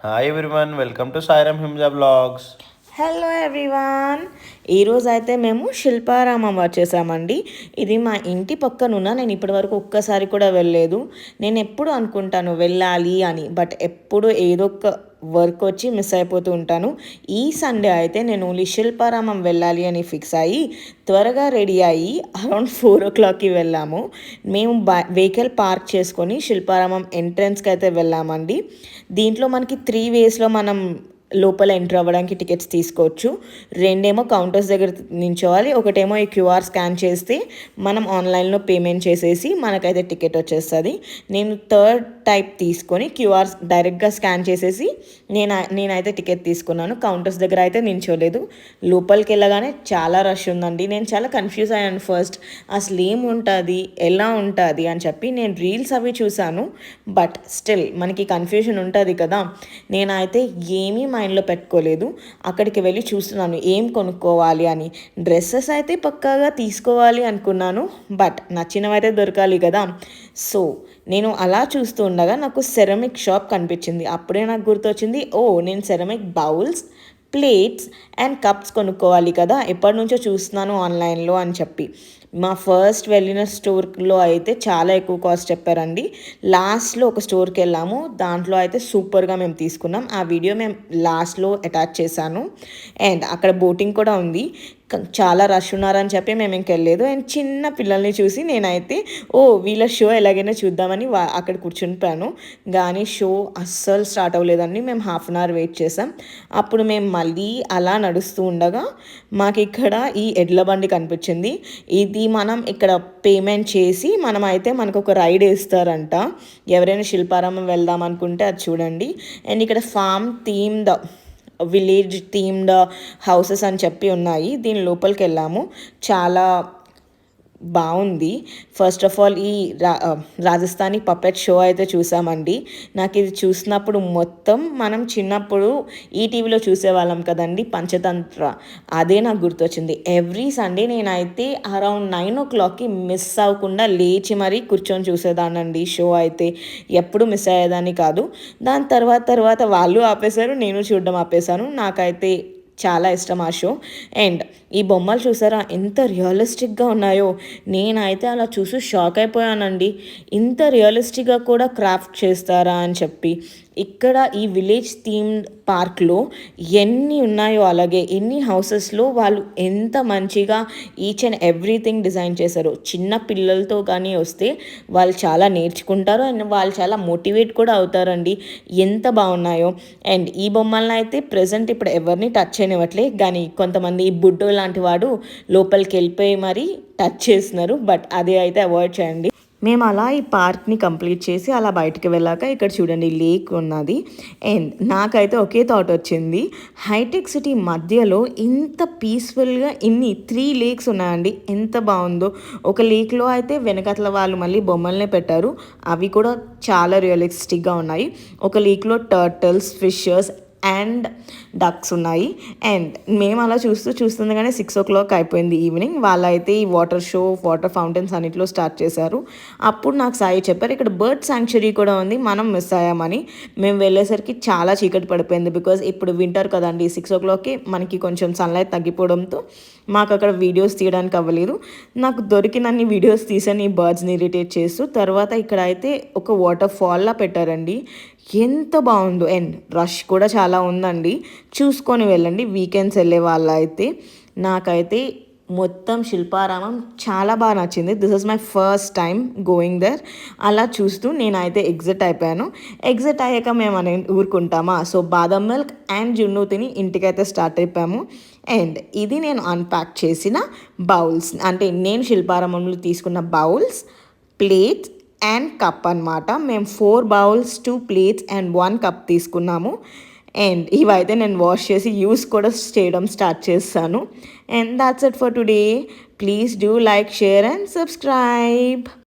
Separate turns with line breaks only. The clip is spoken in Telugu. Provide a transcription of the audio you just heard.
Hi everyone, welcome to Sairam Himja blogs.
Hello everyone. ఈరోజు అయితే మేము శిల్పారామం వచ్చేసామండి. ఇది మా ఇంటి పక్కనున్న, నేను ఇప్పటివరకు ఒక్కసారి కూడా వెళ్ళలేదు. నేను ఎప్పుడు అనుకుంటాను వెళ్ళాలి అని, బట్ ఎప్పుడు ఏదో ఒక వర్క్ వచ్చి మిస్ అయిపోతూ ఉంటాను. ఈ సండే అయితే నేను ఓన్లీ శిల్పారామం వెళ్ళాలి అని ఫిక్స్ అయ్యి త్వరగా రెడీ అయ్యి అరౌండ్ 4 o'clockకి వెళ్ళాము. మేము వెహికల్ పార్క్ చేసుకొని శిల్పారామం ఎంట్రన్స్కి అయితే వెళ్ళామండి. దీంట్లో మనకి 3 waysలో మనం లోపల ఎంటర్ అవ్వడానికి టికెట్స్ తీసుకోవచ్చు. రెండేమో కౌంటర్స్ దగ్గర నించోవాలి, ఒకటేమో ఈ క్యూఆర్ స్కాన్ చేస్తే మనం ఆన్లైన్లో పేమెంట్ చేసేసి మనకైతే టికెట్ వచ్చేస్తుంది. నేను థర్డ్ టైప్ తీసుకొని క్యూఆర్ డైరెక్ట్గా స్కాన్ చేసేసి నేనైతే టికెట్ తీసుకున్నాను. కౌంటర్స్ దగ్గర అయితే నించోలేదు. లోపలికి వెళ్ళగానే చాలా రష్ ఉందండి. నేను చాలా కన్ఫ్యూజ్ అయ్యాను ఫస్ట్, అసలు ఏముంటుంది ఎలా ఉంటుంది అని చెప్పి. నేను రీల్స్ అవి చూశాను, బట్ స్టిల్ మనకి కన్ఫ్యూజన్ ఉంటుంది కదా. నేనైతే ఏమీ మైండ్లో పెట్టుకోలేదు, అక్కడికి వెళ్ళి చూస్తున్నాను ఏం కొనుక్కోవాలి అని. డ్రెస్సెస్ అయితే పక్కాగా తీసుకోవాలి అనుకున్నాను, బట్ నచ్చినవైతే దొరకాలి కదా. సో నేను అలా చూస్తూ ఉండగా నాకు సెరమిక్ షాప్ కనిపించింది. అప్పుడే నాకు గుర్తొచ్చింది, నేను ceramic bowls, plates and cups కొనుక్కోవాలి కదా, ఎప్పటి నుంచో చూస్తున్నాను ఆన్లైన్లో అని చెప్పి. మా ఫస్ట్ వెళ్ళిన స్టోర్లో అయితే చాలా ఎక్కువ కాస్ట్ చెప్పారండి. లాస్ట్లో ఒక స్టోర్కి వెళ్ళాము, దాంట్లో అయితే సూపర్గా మేము తీసుకున్నాం. ఆ వీడియో మేము లాస్ట్లో అటాచ్ చేశాను. అండ్ అక్కడ బోటింగ్ కూడా ఉంది. చాలా రష్ ఉన్నారని చెప్పి మేము ఇంకెళ్ళలేదు. అండ్ చిన్న పిల్లల్ని చూసి నేనైతే వీళ్ళ షో ఎలాగైనా చూద్దామని అక్కడ కూర్చునిపోయాను. కానీ షో అస్సలు స్టార్ట్ అవ్వలేదండి. మేము 1/2 hour వెయిట్ చేసాం. అప్పుడు మేము మళ్ళీ అలా నడుస్తూ ఉండగా మాకు ఇక్కడ ఈ ఎడ్ల బండి కనిపించింది. ఇది మనం ఇక్కడ పేమెంట్ చేసి మనకు ఒక రైడ్ వేస్తారంట. ఎవరైనా శిల్పారామం వెళ్దాం అనుకుంటే అది చూడండి. అండ్ ఇక్కడ farm themed village themed houses అని చెప్పి ఉన్నాయి. దీని లోపలికి వెళ్ళాము, చాలా బాగుంది. ఫస్ట్ ఆఫ్ ఆల్ ఈ రాజస్థానీ పపెట్ షో అయితే చూసామండి. నాకు ఇది చూసినప్పుడు మొత్తం మనం చిన్నప్పుడు ఈటీవీలో చూసేవాళ్ళం కదండి పంచతంత్ర, అదే నాకు గుర్తొచ్చింది. ఎవ్రీ సండే నేనైతే అరౌండ్ 9 o'clockకి మిస్ అవ్వకుండా లేచి మరీ కూర్చొని చూసేదానండి. షో అయితే ఎప్పుడు మిస్ అయ్యేదాన్ని కాదు. దాని తర్వాత వాళ్ళు ఆపేశారు, నేను చూడడం ఆపేశాను. నాకైతే చాలా ఇష్టం ఆ షో. అండ్ ఈ బొమ్మలు చూసారా ఎంత రియలిస్టిక్గా ఉన్నాయో. నేనైతే అలా చూసి షాక్ అయిపోయానండి. ఇంత రియలిస్టిక్గా కూడా క్రాఫ్ట్ చేస్తారా అని చెప్పి. ఇక్కడ ఈ విలేజ్ థీమ్డ్ పార్క్లో ఎన్ని ఉన్నాయో, అలాగే ఎన్ని హౌసెస్లో వాళ్ళు ఎంత మంచిగా ఈచ్ అండ్ ఎవ్రీథింగ్ డిజైన్ చేశారు. చిన్న పిల్లలతో కానీ వస్తే వాళ్ళు చాలా నేర్చుకుంటారు అండ్ వాళ్ళు చాలా మోటివేట్ కూడా అవుతారండి. ఎంత బాగున్నాయో. అండ్ ఈ బొమ్మలను అయితే ప్రజెంట్ ఇప్పుడు ఎవరిని టచ్ చేయనివ్వట్లే, కానీ కొంతమంది బుడ్డో లాంటి వాడు లోపలికి వెళ్ళిపోయి మరీ టచ్ చేస్తున్నారు, బట్ అదే అయితే అవాయిడ్ చేయండి. మేము అలా ఈ పార్క్ని కంప్లీట్ చేసి అలా బయటకు వెళ్ళాక ఇక్కడ చూడండి లేక్ ఉన్నది. అండ్ నాకైతే ఒకే థాట్ వచ్చింది, హైటెక్ సిటీ మధ్యలో ఇంత పీస్ఫుల్గా ఇన్ని 3 lakes ఉన్నాయండి. ఎంత బాగుందో. ఒక లేక్లో అయితే వెనకట్ల వాళ్ళు మళ్ళీ బొమ్మల్నే పెట్టారు, అవి కూడా చాలా రియలిస్టిక్గా ఉన్నాయి. ఒక లేక్లో టర్టల్స్, ఫిషెస్ అండ్ డక్స్ ఉన్నాయి. అండ్ మేము అలా చూస్తుంది కానీ 6 o'clock అయిపోయింది ఈవినింగ్. వాళ్ళైతే ఈ వాటర్ ఫౌంటైన్స్ అన్నిట్లో స్టార్ట్ చేశారు. అప్పుడు నాకు సాయి చెప్పారు ఇక్కడ బర్డ్ శాంక్చురీ కూడా ఉంది, మనం మిస్ అయ్యామని. మేము వెళ్ళేసరికి చాలా చీకటి పడిపోయింది, బికాజ్ ఇప్పుడు వింటర్ కదండి. 6 o'clockకి మనకి కొంచెం సన్లైట్ తగ్గిపోవడంతో మాకు అక్కడ వీడియోస్ తీయడానికి అవ్వలేదు. నాకు దొరికినన్ని వీడియోస్ తీసాను ఈ బర్డ్స్ని ఇరిటేట్ చేస్తూ. తర్వాత ఇక్కడ అయితే ఒక వాటర్ ఫాల్లా పెట్టారండి, ఎంత బాగుందో. అండ్ రష్ కూడా చాలా ఉందండి, చూసుకొని వెళ్ళండి వీకెండ్స్ వెళ్ళే వాళ్ళ అయితే. నాకైతే మొత్తం శిల్పారామం చాలా బాగా నచ్చింది. This is my first time going there. అలా చూస్తూ నేనైతే ఎగ్జిట్ అయిపోయాను. ఎగ్జిట్ అయ్యాక మేము ఊరుకుంటామా. సో బాదం మిల్క్ అండ్ జున్ను తిని ఇంటికైతే స్టార్ట్ అయిపోయాము. అండ్ ఇది నేను అన్ప్యాక్ చేసిన బౌల్స్, అంటే నేను శిల్పారామంలో తీసుకున్న బౌల్స్, ప్లేట్స్ అండ్ కప్ అనమాట. మేము 4 bowls, 2 plates అండ్ 1 cup తీసుకున్నాము. అండ్ ఇవైతే నేను వాష్ చేసి యూస్ కూడా చేయడం స్టార్ట్ చేస్తాను. And that's it for today. Please do like, share and subscribe.